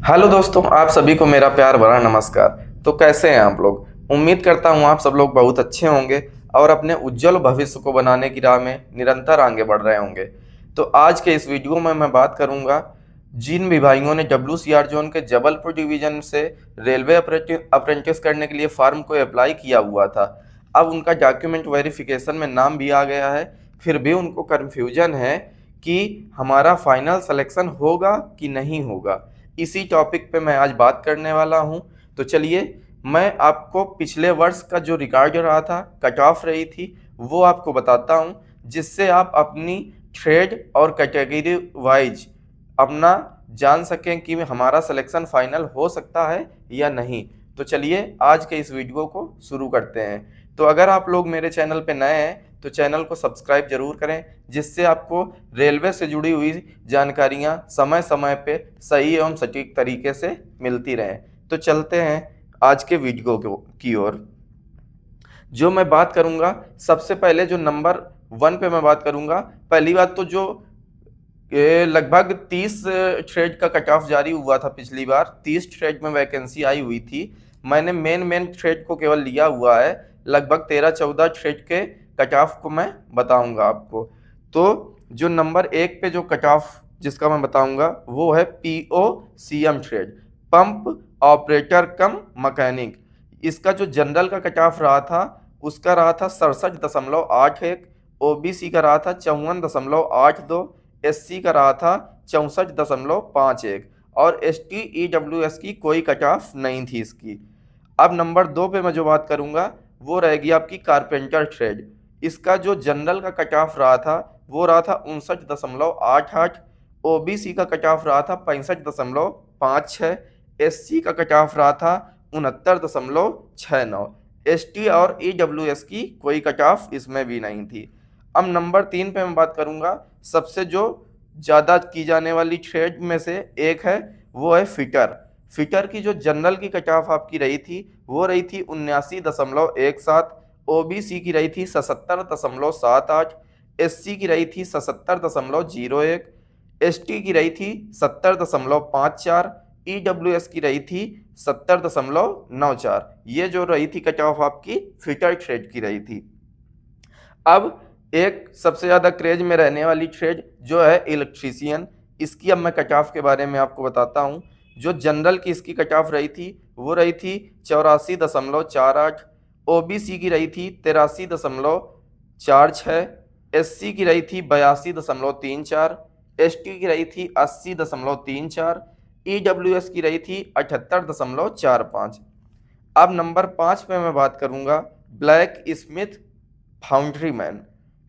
Hello दोस्तों, आप सभी को मेरा प्यार भरा नमस्कार। तो कैसे हैं आप लोग? उम्मीद करता हूं आप सब लोग बहुत अच्छे होंगे और अपने उज्जवल भविष्य को बनाने की राह में निरंतर आगे बढ़ रहे होंगे। तो आज के इस वीडियो में मैं बात करूंगा जिन विभागों ने WCR जोन के जबलपुर डिवीजन से रेलवे अप्रेंटिस करने के लिए फॉर्म को अप्लाई किया हुआ था। अब उनका डॉक्यूमेंट वेरिफिकेशन में नाम भी आ गया है, फिर भी उनको कन्फ्यूजन है कि हमारा फाइनल सिलेक्शन होगा कि नहीं होगा। इसी टॉपिक पे मैं आज बात करने वाला हूं। तो चलिए, मैं आपको पिछले वर्ष का जो रिकॉर्ड रहा था, कट ऑफ रही थी, वो आपको बताता हूं, जिससे आप अपनी ट्रेड और कैटेगरी वाइज अपना जान सकें कि हमारा सिलेक्शन फाइनल हो सकता है या नहीं। तो चलिए आज के इस वीडियो को शुरू करते हैं। तो अगर आप लोग मेरे चैनल पे नए हैं तो चैनल को सब्सक्राइब जरूर करें, जिससे आपको रेलवे से जुड़ी हुई जानकारियां समय समय पे सही एवं सटीक तरीके से मिलती रहें। तो चलते हैं आज के वीडियो की ओर। जो मैं बात करूंगा, सबसे पहले जो नंबर 1 पे मैं बात करूंगा। पहली बात तो जो लगभग 30 ट्रेड का कट ऑफ जारी हुआ था पिछली बार, 30 ट्रेड में वैकेंसी आई हुई थी। मैंने मेन ट्रेड को केवल लिया हुआ है। लगभग 13-14 ट्रेड के कट ऑफ को मैं बताऊंगा आपको। तो जो नंबर 1 पे जो कट ऑफ जिसका मैं बताऊंगा वो है POCM ट्रेड, पंप ऑपरेटर कम मैकेनिक। इसका जो जनरल का कट ऑफ रहा था उसका रहा था 67.81, OBC का रहा था 54.82, SC का रहा था 64.51 और ST EWS की कोई कट ऑफ नहीं थी इसकी। अब नंबर 2 पे मैं जो बात करूंगा वो रहेगी आपकी कारपेंटर ट्रेड। इसका जो जनरल का कट ऑफ रहा था वो रहा था 59.88, OBC का कट ऑफ रहा था 65.56, SC का कट ऑफ रहा था 69.69, ST और EWS की कोई कट ऑफ इसमें भी नहीं थी। अब नंबर 3 पे मैं बात करूंगा, सबसे जो ज़्यादा की जाने वाली ट्रेड में से एक है वो है फिटर। फिटर की जो जनरल की कट ऑफ आपकी रही थी वो रही थी 79.17, OBC की रही थी 77.78, SC की रही थी 77.01, ST की रही थी 70.54, EWS की रही थी 70.94। ये जो रही थी कट ऑफ आपकी फिटर ट्रेड की रही थी। अब एक सबसे ज़्यादा क्रेज में रहने वाली ट्रेड जो है इलेक्ट्रीशियन, इसकी अब मैं कट ऑफ के बारे में आपको बताता हूँ। जो जनरल की इसकी कट ऑफ रही थी वो रही थी 84.48, OBC की रही थी 83.46, SC की रही थी 82.34, ST की रही थी 80.34, EWS की रही थी 78.45। अब नंबर 5 पे मैं बात करूंगा ब्लैक स्मिथ फाउंड्री मैन।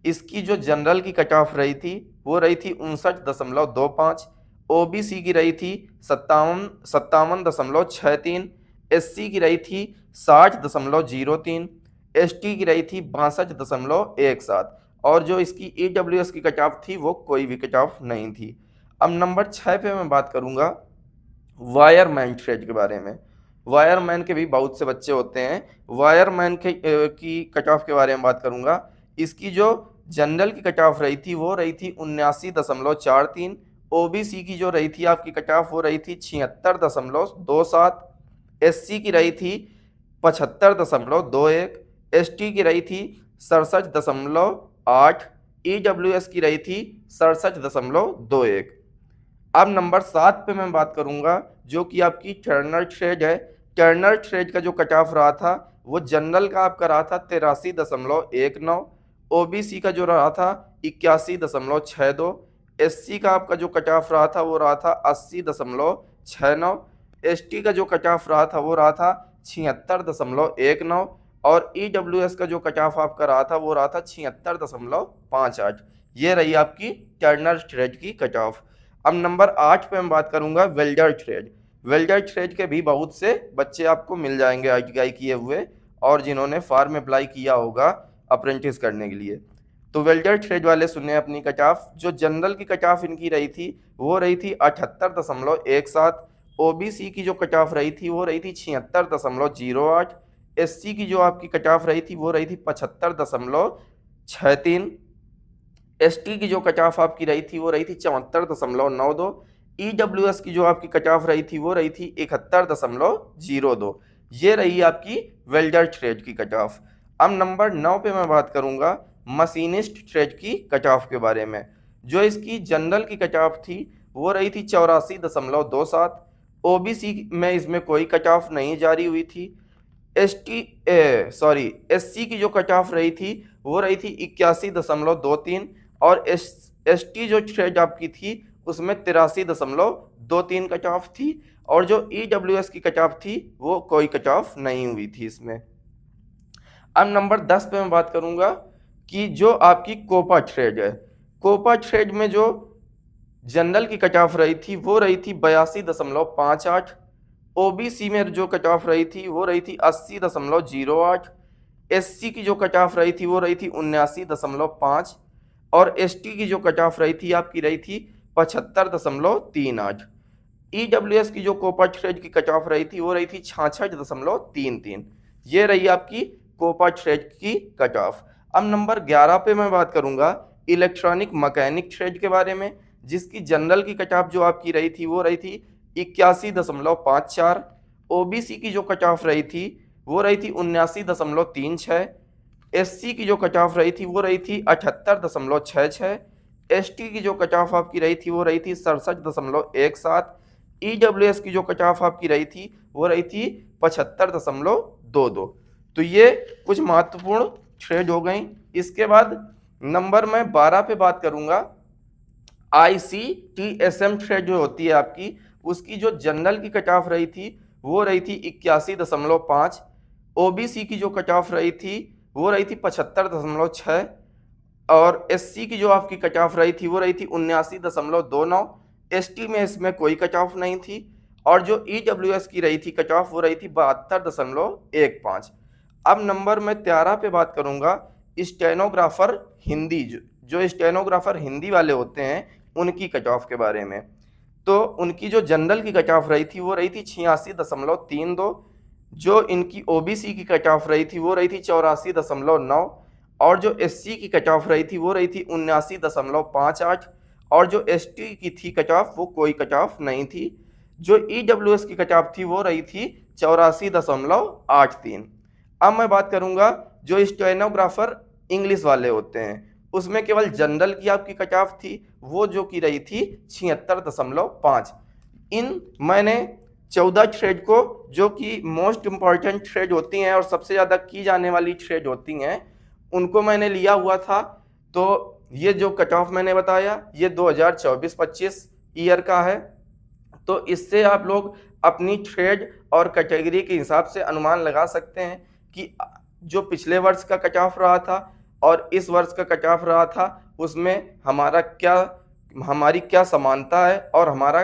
इसकी जो जनरल की कट ऑफ रही थी वो रही थी 59.25, OBC की रही थी 57.63, SC की रही थी 60.03, ST की रही थी 62.17 और जो इसकी EWS की कट ऑफ थी वो कोई भी कट ऑफ नहीं थी। अब नंबर 6 पे मैं बात करूंगा वायरमैन ट्रेड के बारे में। वायरमैन के भी बहुत से बच्चे होते हैं। वायरमैन के की कट ऑफ के बारे में बात करूंगा। इसकी जो जनरल की कट ऑफ रही थी वो रही थी 79.43, OBC की जो रही थी आपकी कट ऑफ वो रही थी 76.27, SC की रही थी 75.21, ST की रही थी 67.8, EWS की रही थी 67.21। अब नंबर 7 पे मैं बात करूंगा जो कि आपकी टर्नर ट्रेड है। टर्नर ट्रेड का जो कट ऑफ रहा था वो जनरल का आपका रहा था 83.19, OBC का जो रहा था 81.62, SC का आपका जो कट ऑफ रहा था वो रहा था 80.69, ST का जो कट ऑफ रहा था वो रहा था 76.19 और EWS का जो कट ऑफ आपका रहा था वो रहा था 76.58। ये रही आपकी टर्नर ट्रेड की कट ऑफ। अब नंबर 8 पे मैं बात करूंगा वेल्डर ट्रेड। वेल्डर ट्रेड के भी बहुत से बच्चे आपको मिल जाएंगे ITI किए हुए और जिन्होंने फॉर्म अप्लाई किया होगा अप्रेंटिस करने के लिए। तो वेल्डर ट्रेड वाले सुने अपनी कट ऑफ। जो जनरल की कट ऑफ इनकी रही थी वो रही थी 78.17, OBC की जो कट ऑफ रही थी वो रही थी 76.08, SC की जो आपकी कट ऑफ रही थी वो रही थी 75.63, ST की जो कट ऑफ आपकी रही थी वो रही थी 74.92, EWS की जो आपकी कट ऑफ रही थी वो रही थी 71.02। ये रही आपकी वेल्डर ट्रेड की कट ऑफ। अब नंबर 9 पे मैं बात करूंगा मशीनिस्ट ट्रेड की कट ऑफ के बारे में। जो इसकी जनरल की कट ऑफ थी वो रही थी 84.27। ओबीसी में इसमें कोई कट ऑफ नहीं जारी हुई थी। एससी की जो कट ऑफ रही थी वो रही थी 81.23। और एसटी जो ट्रेड आपकी थी उसमें 83.23 कट ऑफ थी। और जो ईडब्ल्यूएस की कट ऑफ थी वो कोई कट ऑफ नहीं हुई थी इसमें। अब नंबर 10 पे मैं बात करूंगा कि जो आपकी कोपा ट्रेड है, कोपा ट्रेड में जो जनरल की कट ऑफ रही थी वो रही थी 82.58। ओबीसी में जो कट ऑफ रही थी वो रही थी 80.08। एससी की जो कट ऑफ रही थी वो रही थी 79.5। और एसटी की जो कट ऑफ रही थी आपकी रही थी 75.38। ईडब्ल्यूएस की जो कोपा ट्रेड की कट ऑफ रही थी वो रही थी 66.33। ये रही आपकी कोपा ट्रेड की कट ऑफ। अब नंबर 11 पे मैं बात करूंगा इलेक्ट्रॉनिक मैकेनिक ट्रेड के बारे में, जिसकी जनरल की कट ऑफ जो आपकी रही थी वो रही थी 81.54। ओबीसी की जो कट ऑफ रही थी वो रही थी 79.36। एससी की जो कट ऑफ रही थी वो रही थी 78.66। एसटी की जो कट ऑफ आपकी रही थी वो रही थी 67.17। ईडब्ल्यूएस की जो कट ऑफ आपकी रही थी वो रही थी 75.22। तो ये कुछ महत्वपूर्ण ट्रेड हो गई। इसके बाद नंबर मैं 12 पे बात करूंगा ICTSM ट्रेड जो होती है आपकी, उसकी जो जनरल की कट ऑफ रही थी वो रही थी 81.5। ओबीसी की जो कट ऑफ रही थी वो रही थी 75.6। और एससी की जो आपकी कट ऑफ रही थी वो रही थी 79.29। एसटी में इसमें कोई कट ऑफ नहीं थी। और जो ईडब्ल्यूएस की रही थी कट ऑफ वो रही थी 72.15। अब नंबर मैं 13 पे बात करूंगा स्टेनोग्राफर हिंदी, जो स्टेनोग्राफर हिंदी वाले होते हैं उनकी कट ऑफ के बारे में। तो उनकी जो जनरल की कट ऑफ रही थी वो रही थी 86.32। जो इनकी ओबीसी की कट ऑफ रही थी वो रही थी 84.9। और जो एससी की कट ऑफ रही थी वो रही थी 79.58। और जो एसटी की थी कट ऑफ वो कोई कट ऑफ नहीं थी। जो ईडब्ल्यूएस की कट ऑफ थी वो रही थी 84.83। अब मैं बात करूंगा जो स्टेनोग्राफर इंग्लिश वाले होते हैं उसमें केवल जनरल की आपकी कट ऑफ थी वो जो की रही थी 76.5। इन मैंने 14 ट्रेड को जो कि मोस्ट इंपॉर्टेंट ट्रेड होती हैं और सबसे ज़्यादा की जाने वाली ट्रेड होती हैं उनको मैंने लिया हुआ था। तो ये जो कट ऑफ मैंने बताया ये 2024-25 ईयर का है। तो इससे आप लोग अपनी ट्रेड और कैटेगरी के हिसाब से अनुमान लगा सकते हैं कि जो पिछले वर्ष का कट ऑफ रहा था और इस वर्ष का कट ऑफ रहा था उसमें हमारी क्या समानता है और हमारा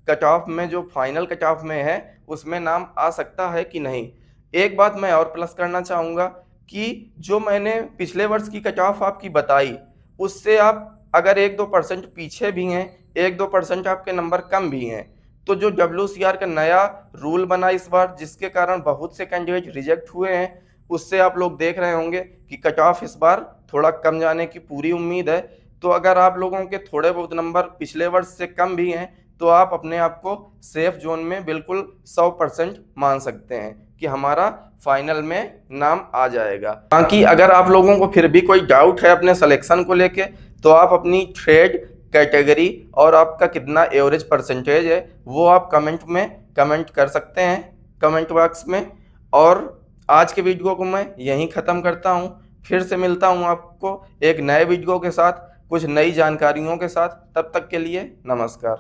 कट ऑफ में जो फाइनल कट ऑफ में है उसमें नाम आ सकता है कि नहीं। एक बात मैं और प्लस करना चाहूँगा कि जो मैंने पिछले वर्ष की कट ऑफ आपकी बताई उससे आप अगर 1-2% पीछे भी हैं, 1-2% आपके नंबर कम भी हैं, तो जो WCR का नया रूल बना इस बार जिसके कारण बहुत से कैंडिडेट रिजेक्ट हुए हैं उससे आप लोग देख रहे होंगे कि कट ऑफ इस बार थोड़ा कम जाने की पूरी उम्मीद है। तो अगर आप लोगों के थोड़े बहुत नंबर पिछले वर्ष से कम भी हैं तो आप अपने आप को सेफ जोन में बिल्कुल 100% मान सकते हैं कि हमारा फाइनल में नाम आ जाएगा। बाकी अगर आप लोगों को फिर भी कोई डाउट है अपने सिलेक्शन को लेके तो आप अपनी ट्रेड कैटेगरी और आपका कितना एवरेज परसेंटेज है वो आप कमेंट में कमेंट कर सकते हैं कमेंट बॉक्स में। और आज के वीडियो को मैं यहीं ख़त्म करता हूँ। फिर से मिलता हूँ आपको एक नए वीडियो के साथ कुछ नई जानकारियों के साथ। तब तक के लिए नमस्कार।